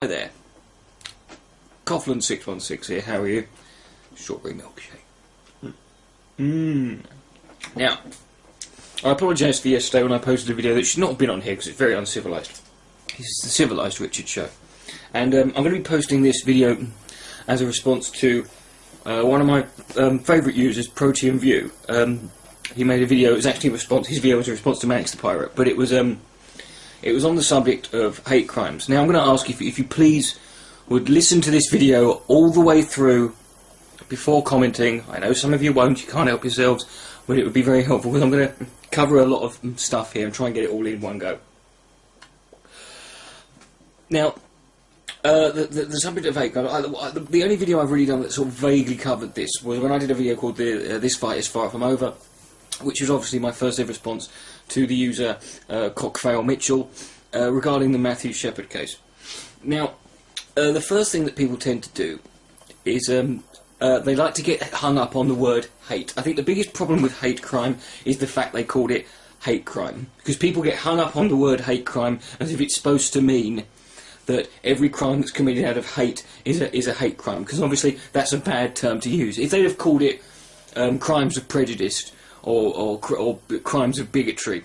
Hi there, Coughlin616 here, how are you? Strawberry milkshake. Now, I apologise for yesterday when I posted a video that should not have been on here because it's very uncivilised. This is the Civilised Richard Show. And I'm going to be posting this video as a response to one of my favourite users, Protean View. He made a video, it was actually a response, his video was a response to Manix the Pirate, but it was on the subject of hate crimes. Now I'm going to ask if you please would listen to this video all the way through before commenting. I know some of you won't, you can't help yourselves, but it would be very helpful because I'm going to cover a lot of stuff here and try and get it all in one go. Now, the subject of hate crime, the only video I've really done that sort of vaguely covered this was when I did a video called This Fight Is Far From Over, which was obviously my first ever response to the user Cockfail Mitchell regarding the Matthew Shepard case. Now, the first thing that people tend to do is they like to get hung up on the word hate. I think the biggest problem with hate crime is the fact they called it hate crime, because people get hung up on the word hate crime as if it's supposed to mean that every crime that's committed out of hate is a hate crime, because obviously that's a bad term to use. If they'd have called it crimes of prejudice or crimes of bigotry,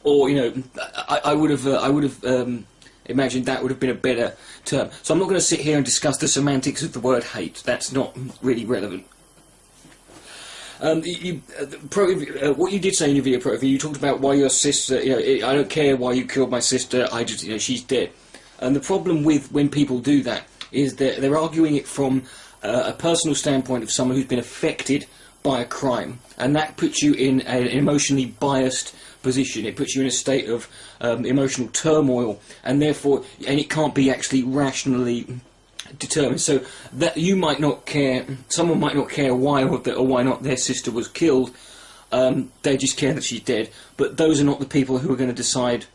or I would have imagined that would have been a better term. So I'm not going to sit here and discuss the semantics of the word hate. That's not really relevant. What you did say in your video, Pro, you talked about why your sister. I don't care why you killed my sister. I just, she's dead. And the problem with when people do that is that they're arguing it from a personal standpoint of someone who's been affected by a crime, and that puts you in an emotionally biased position. It puts you in a state of emotional turmoil, and therefore, it can't be actually rationally determined. So that you might not care, someone might not care why or why not their sister was killed. They just care that she's dead. But those are not the people who are going to decide.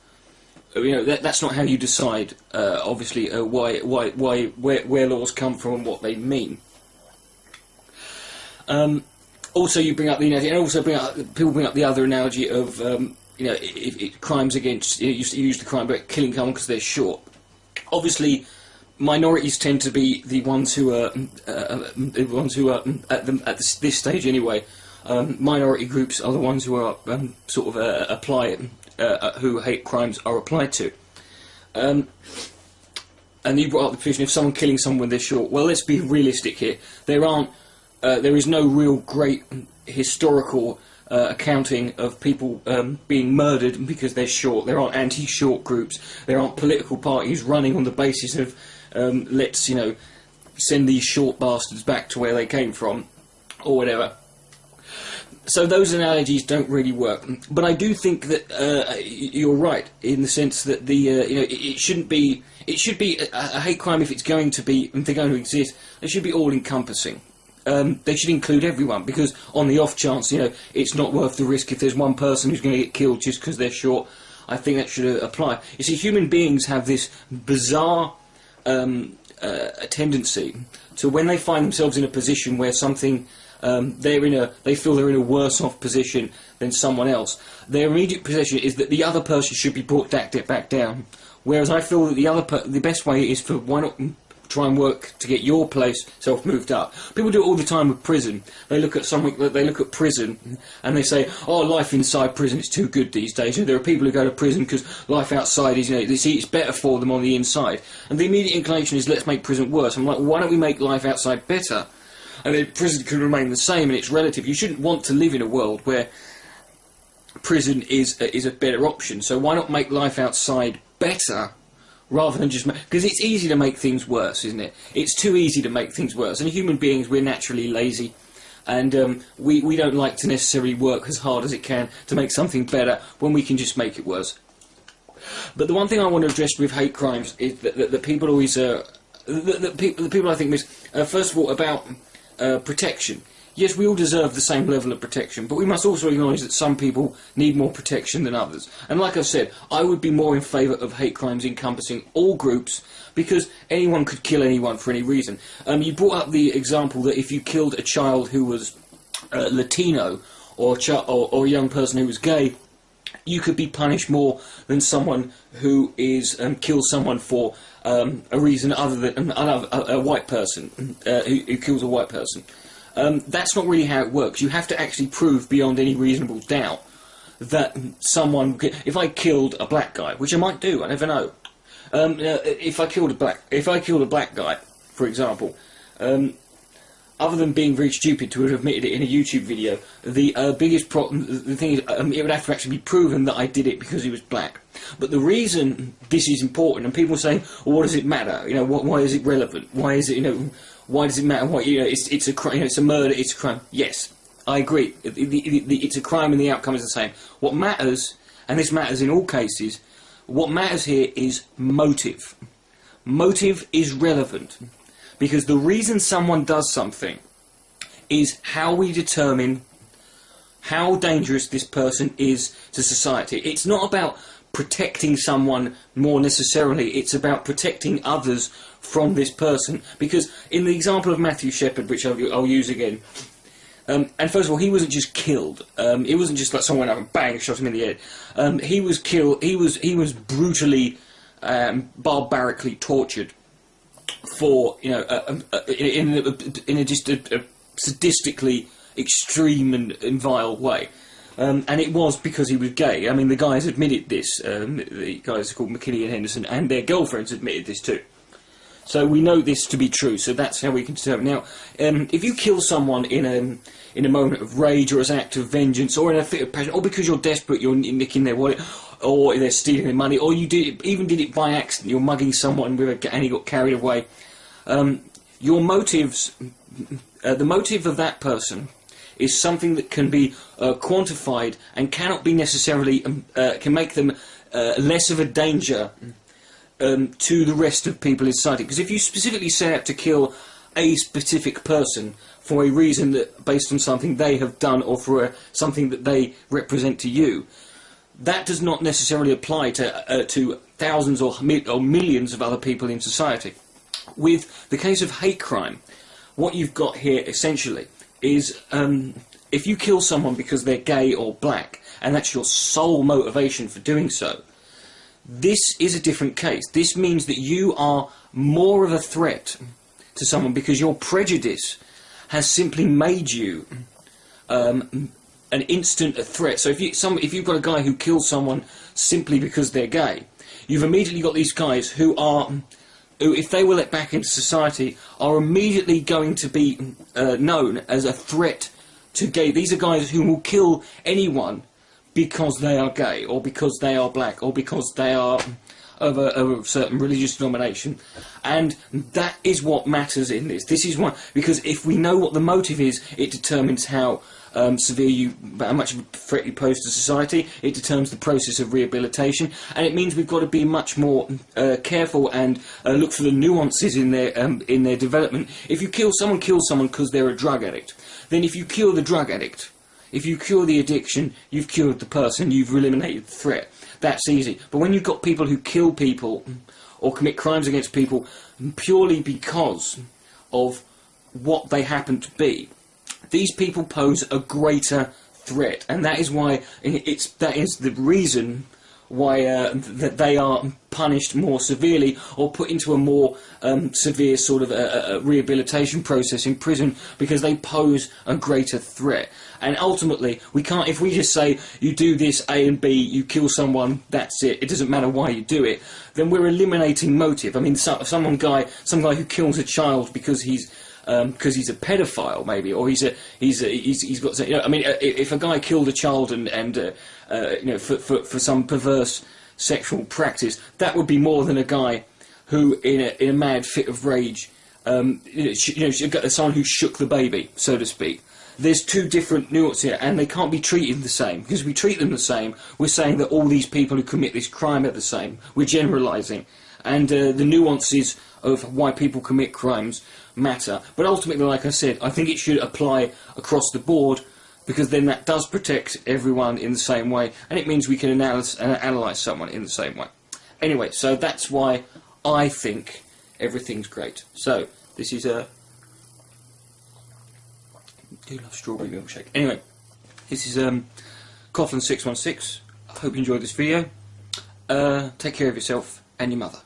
That's not how you decide. Obviously, where laws come from and what they mean. Also, you bring up the analogy, and also people bring up the other analogy of if crimes against you use the crime about killing someone because they're short. Obviously, minorities tend to be the ones who are at this stage anyway. Minority groups are the ones who are who hate crimes are applied to. And you brought up the position of someone killing someone when they're short. Well, let's be realistic here. There is no real great historical accounting of people being murdered because they're short. There aren't anti-short groups. There aren't political parties running on the basis of let's send these short bastards back to where they came from, or whatever. So those analogies don't really work. But I do think that you're right in the sense that it shouldn't be. It should be a hate crime if they're going to exist. They should be all-encompassing. They should include everyone, because on the off chance, it's not worth the risk if there's one person who's going to get killed just because they're short. I think that should apply. You see, human beings have this bizarre tendency to, when they find themselves in a position where something they feel they're in a worse off position than someone else, their immediate position is that the other person should be brought back down. Whereas I feel that the best way is for why not try and work to get your place self moved up. People do it all the time with prison. They look at prison and they say, "Oh, life inside prison is too good these days." There are people who go to prison because life outside is, they see it's better for them on the inside. And the immediate inclination is, let's make prison worse. I'm like, why don't we make life outside better? And then prison can remain the same, and it's relative. You shouldn't want to live in a world where prison is a better option. So why not make life outside better, rather than just because it's easy to make things worse, isn't it? It's too easy to make things worse. And human beings, we're naturally lazy, and we don't like to necessarily work as hard as it can to make something better when we can just make it worse. But the one thing I want to address with hate crimes is that people always the people I think miss first of all about protection. Yes, we all deserve the same level of protection, but we must also acknowledge that some people need more protection than others. And like I've said, I would be more in favour of hate crimes encompassing all groups, because anyone could kill anyone for any reason. You brought up the example that if you killed a child who was Latino, or a young person who was gay, you could be punished more than someone who is kills someone for a reason other than a white person who kills a white person. That's not really how it works. You have to actually prove beyond any reasonable doubt that someone. If I killed a black guy, which I might do, I never know. If I killed a black guy, for example. Other than being very stupid to have admitted it in a YouTube video, the biggest problem, the thing is, it would have to actually be proven that I did it because he was black. But the reason this is important, and people are saying, well, what does it matter? You know, why is it relevant? Why is it, you know, why does it matter? Why, you know, it's a crime, you know, it's a murder, it's a crime. Yes, I agree. It's a crime and the outcome is the same. What matters, and this matters in all cases, what matters here is motive. Motive is relevant. Because the reason someone does something is how we determine how dangerous this person is to society. It's not about protecting someone more necessarily, it's about protecting others from this person. Because in the example of Matthew Shepard, which I'll use again, and first of all, he wasn't just killed. It wasn't just like someone went up and bang, shot him in the head. He was killed. He was brutally, barbarically tortured for, you know, in a just a sadistically extreme and vile way, and it was because he was gay. I mean, the guys admitted this. The guys called McKinney and Henderson, and their girlfriends admitted this too. So we know this to be true. So that's how we can determine. Now, if you kill someone in a moment of rage, or as an act of vengeance, or in a fit of passion, or because you're desperate, you're nicking their wallet, or they're stealing their money, or you even did it by accident, you're mugging someone and he got carried away. Your motives, the motive of that person is something that can be quantified and cannot be necessarily, can make them less of a danger to the rest of people in society. Because if you specifically set out to kill a specific person for a reason that based on something they have done, or for something that they represent to you, that does not necessarily apply to thousands or millions of other people in society. With the case of hate crime, what you've got here essentially is if you kill someone because they're gay or black, and that's your sole motivation for doing so, this is a different case. This means that you are more of a threat to someone because your prejudice has simply made you an instant threat. So if you've got a guy who kills someone simply because they're gay, you've immediately got these guys who, if they were let back into society, are immediately going to be known as a threat to gay. These are guys who will kill anyone because they are gay, or because they are black, or because they are of a certain religious denomination. And that is what matters in this. This is why, because if we know what the motive is, it determines how how much of a threat you pose to society. It determines the process of rehabilitation, and it means we've got to be much more careful and look for the nuances in their development. If you someone kills someone because they're a drug addict, then if you cure the drug addict, if you cure the addiction, you've cured the person, you've eliminated the threat. That's easy. But when you've got people who kill people or commit crimes against people purely because of what they happen to be, these people pose a greater threat, and that is why that is the reason why that they are punished more severely, or put into a more severe sort of a rehabilitation process in prison, because they pose a greater threat. And ultimately, we can't, if we just say you do this A and B, you kill someone, that's it, it doesn't matter why you do it, then we're eliminating motive. I mean, some guy who kills a child because he's a pedophile, maybe, or he's got, you know, I mean, if a guy killed a child and you know, for some perverse sexual practice, that would be more than a guy who, in a mad fit of rage, someone who shook the baby, so to speak. There's two different nuances here, and they can't be treated the same. Because if we treat them the same, we're saying that all these people who commit this crime are the same. We're generalising. And the nuances of why people commit crimes matter. But ultimately, like I said, I think it should apply across the board, because then that does protect everyone in the same way, and it means we can analyse someone in the same way. Anyway, so that's why I think everything's great. So, this is a... I do love strawberry milkshake. Anyway, this is Coughlin 616. Hope you enjoyed this video. Take care of yourself and your mother.